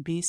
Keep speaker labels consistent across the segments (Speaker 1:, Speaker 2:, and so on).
Speaker 1: 20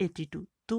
Speaker 1: 82 2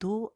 Speaker 1: 2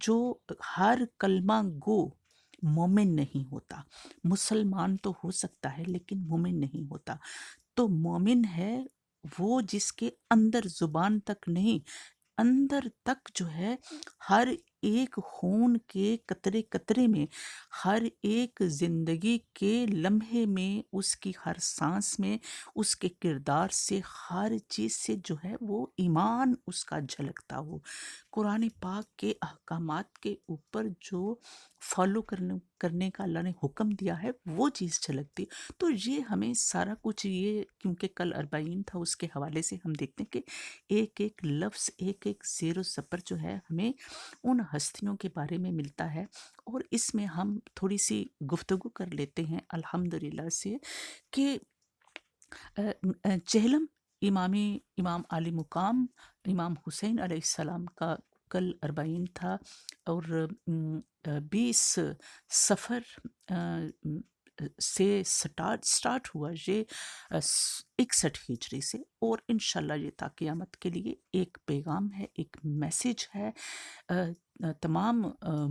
Speaker 1: جو ہر کلمہ گو مومن نہیں ہوتا، مسلمان تو ہو سکتا ہے لیکن مومن نہیں ہوتا۔ تو مومن ہے وہ جس کے اندر زبان تک نہیں، اندر تک جو ہے ہر ایک خون کے قطرے قطرے میں، ہر ایک زندگی کے لمحے میں، اس کی ہر سانس میں، اس کے کردار سے، ہر چیز سے جو ہے وہ ایمان اس کا جھلکتا ہو۔ قرآن پاک کے احکامات کے اوپر جو فالو کرنے کا اللہ نے حکم دیا ہے وہ چیز جھلکتی۔ تو یہ ہمیں سارا کچھ، یہ کیونکہ کل اربعین تھا، اس کے حوالے سے ہم دیکھتے ہیں کہ ایک ایک لفظ، ایک ایک زیر و زبر جو ہے ہمیں ان ہستیوں کے بارے میں ملتا ہے۔ اور اس میں ہم تھوڑی سی گفتگو کر لیتے ہیں الحمدللہ سے کہ چہلم امام علی مقام امام حسین علیہ السلام کا کل اربعین تھا، اور 20 صفر سے سٹارٹ ہوا یہ 61 ہجری سے، اور انشاءاللہ یہ تا قیامت کے لیے ایک پیغام ہے، ایک میسج ہے تمام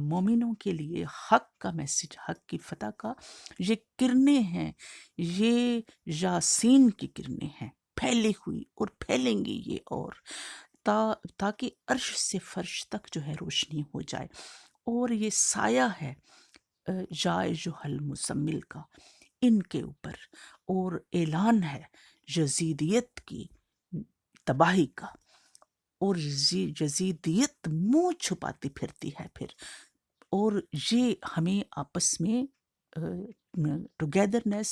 Speaker 1: مومنوں کے لیے، حق کا میسج، حق کی فتح کا۔ یہ کرنیں ہیں، یہ یاسین کی کرنیں ہیں، پھیلی ہوئی اور پھیلیں گی یہ، اور تاکہ عرش سے فرش تک جو ہے روشنی ہو جائے۔ اور یہ سایہ ہے یا ایھا المزمل کا ان کے اوپر، اور اعلان ہے یزیدیت کی تباہی کا، اور یزیدیت منہ چھپاتی پھرتی ہے پھر، اور یہ ہمیں آپس میں ٹوگیدرنیس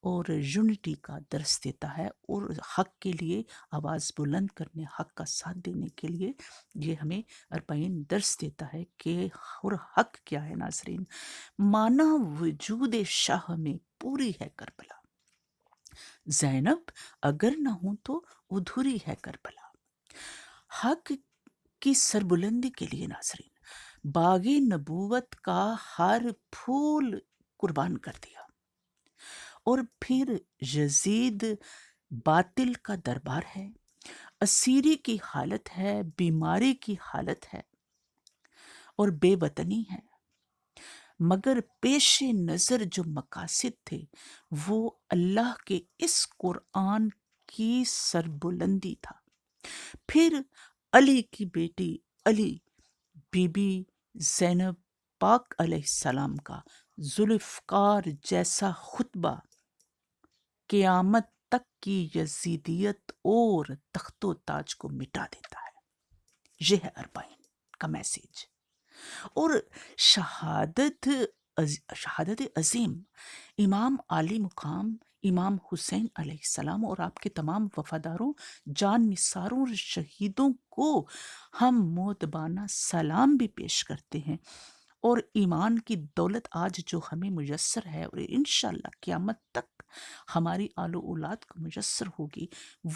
Speaker 1: اور یونٹی کا درس دیتا ہے، اور حق کے لیے آواز بلند کرنے، حق کا ساتھ دینے کے لیے یہ ہمیں اربعین درس دیتا ہے کہ اور حق کیا ہے ناظرین۔ مانا وجود شاہ میں پوری ہے کربلا، زینب اگر نہ ہوں تو ادھوری ہے کربلا۔ حق کی سربلندی کے لیے ناظرین باغ نبوت کا ہر پھول قربان کر دیا، اور پھر یزید باطل کا دربار ہے، اسیری کی حالت ہے، بیماری کی حالت ہے، اور بے وطنی ہے، مگر پیش نظر جو مقاصد تھے وہ اللہ کے اس قرآن کی سربلندی تھا۔ پھر علی کی بیٹی علی بی بی زینب پاک علیہ السلام کا ذوالفقار جیسا خطبہ قیامت تک کی یزیدیت اور تخت و تاج کو مٹا دیتا ہے۔ یہ ہے اربعین کا میسیج۔ اور شہادت عظیم امام علی مقام امام حسین علیہ السلام اور آپ کے تمام وفاداروں، جان نثاروں اور شہیدوں کو ہم مؤدبانہ سلام بھی پیش کرتے ہیں، اور ایمان کی دولت آج جو ہمیں میسر ہے اور انشاءاللہ قیامت تک ہماری آل و اولاد کو میسر ہوگی،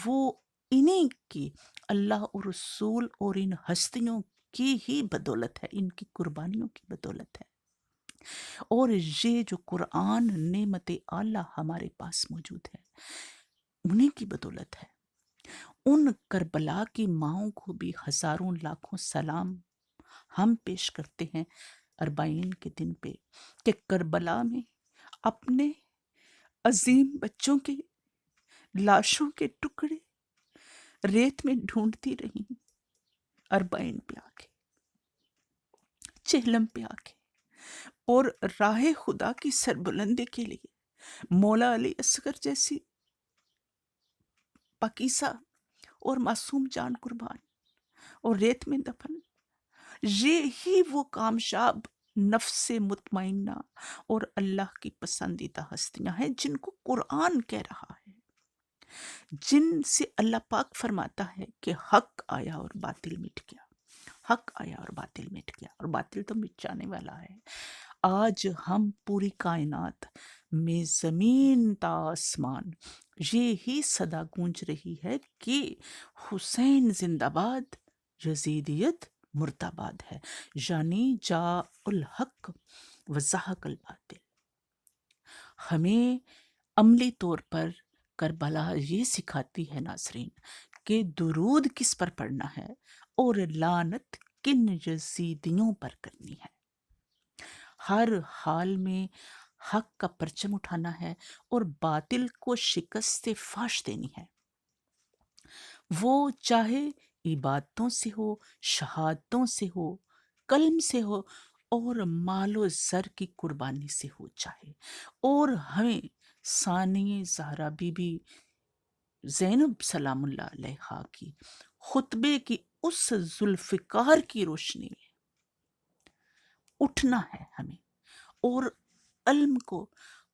Speaker 1: وہ انہی کی، اللہ اور رسول اور ان ہستیوں کی ہی بدولت ہے، ان کی قربانیوں کی بدولت ہے۔ اور یہ جو قرآن نعمت اعلیٰ ہمارے پاس موجود ہے انہی کی بدولت ہے۔ ان کربلا کی ماؤں کو بھی ہزاروں لاکھوں سلام ہم پیش کرتے ہیں اربعین کے دن پہ، کہ کربلا میں اپنے عظیم بچوں کے لاشوں کے ٹکڑے ریت میں ڈھونڈتی رہی، اربعین پہ آ کے، چہلم پہ آ کے، اور راہ خدا کی سربلندی کے لیے مولا علی اصغر جیسی پاکیزہ اور معصوم جان قربان اور ریت میں دفن۔ یہ ہی وہ کامیاب نفس مطمئنہ اور اللہ کی پسندیدہ ہستیاں ہیں جن کو قرآن کہہ رہا ہے، جن سے اللہ پاک فرماتا ہے کہ حق آیا اور باطل مٹ گیا، حق آیا اور باطل مٹ گیا، اور باطل تو مٹ جانے والا ہے۔ آج ہم پوری کائنات میں زمین تا آسمان یہی صدا گونج رہی ہے کہ حسین زندہ باد، یزیدیت مردہ ہے، یعنی جاء الحق و زہق الباطل۔ ہمیں عملی طور پر کربلا یہ سکھاتی ہے ناظرین کہ درود کس پر پڑھنا ہے اور لعنت کن یزیدیوں پر کرنی ہے۔ ہر حال میں حق کا پرچم اٹھانا ہے اور باطل کو شکست فاش دینی ہے، وہ چاہے عبادتوں سے ہو، شہادتوں سے ہو، قلم سے ہو اور مال و زر کی قربانی سے ہو چاہے۔ اور ہمیں ثانیہ زہرا بی بی زینب سلام اللہ علیہا کی خطبے کی اس ذوالفقار کی روشنی میں اٹھنا ہے ہمیں، اور علم کو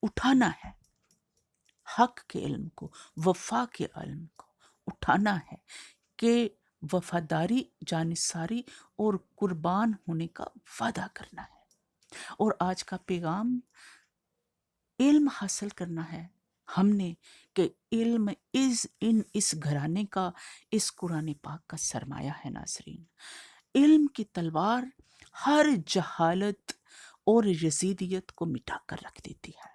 Speaker 1: اٹھانا ہے، حق کے علم کو، وفا کے علم کو اٹھانا ہے کہ وفاداری، جانثاری اور قربان ہونے کا وعدہ کرنا ہے۔ اور آج کا پیغام علم حاصل کرنا ہے ہم نے، کہ علم اس گھرانے کا، اس قرآن پاک کا سرمایہ ہے۔ ناظرین، علم کی تلوار ہر جہالت اور یزیدیت کو مٹا کر رکھ دیتی ہے،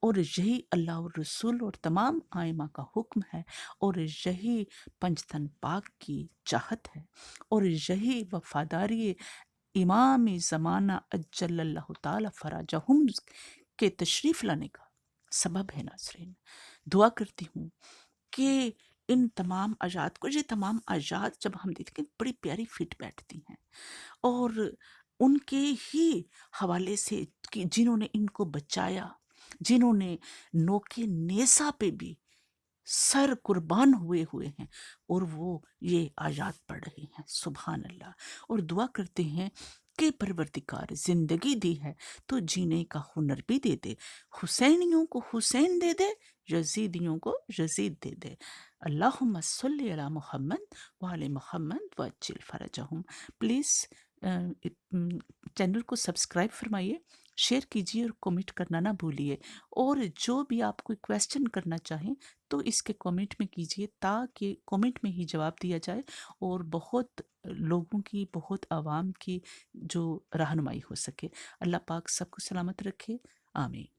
Speaker 1: اور یہی اللہ اور رسول اور تمام آئمہ کا حکم ہے، اور یہی پنجتن پاک کی چاہت ہے، اور یہی وفاداری امام زمانہ اجل اللہ تعالی فراجہم کے تشریف لانے کا سبب ہے۔ ناظرین، دعا کرتی ہوں کہ ان تمام آیات کو، یہ تمام آیات جب ہم دیکھتے ہیں بڑی پیاری فٹ بیٹھتی ہیں، اور ان کے ہی حوالے سے کہ جنہوں نے ان کو بچایا، جنہوں نے نوکے نیزہ پہ بھی سر قربان ہوئے ہیں، اور وہ یہ آیات پڑھ رہے ہیں۔ سبحان اللہ۔ اور دعا کرتے ہیں کہ پروردگار زندگی دی ہے تو جینے کا ہنر بھی دے دے، حسینیوں کو حسین دے دے، یزیدیوں کو یزید دے دے۔ اللہم صلی علی محمد وعلی محمد وعجل فرجہم۔ پلیز چینل کو سبسکرائب فرمائیے، شیئر کیجیے اور کومنٹ کرنا نہ بھولیے، اور جو بھی آپ کوئی کویسچن کرنا چاہیں تو اس کے کومنٹ میں کیجیے، تاکہ کومنٹ میں ہی جواب دیا جائے اور بہت لوگوں کی، بہت عوام کی جو رہنمائی ہو سکے۔ اللہ پاک سب کو سلامت رکھے، آمین۔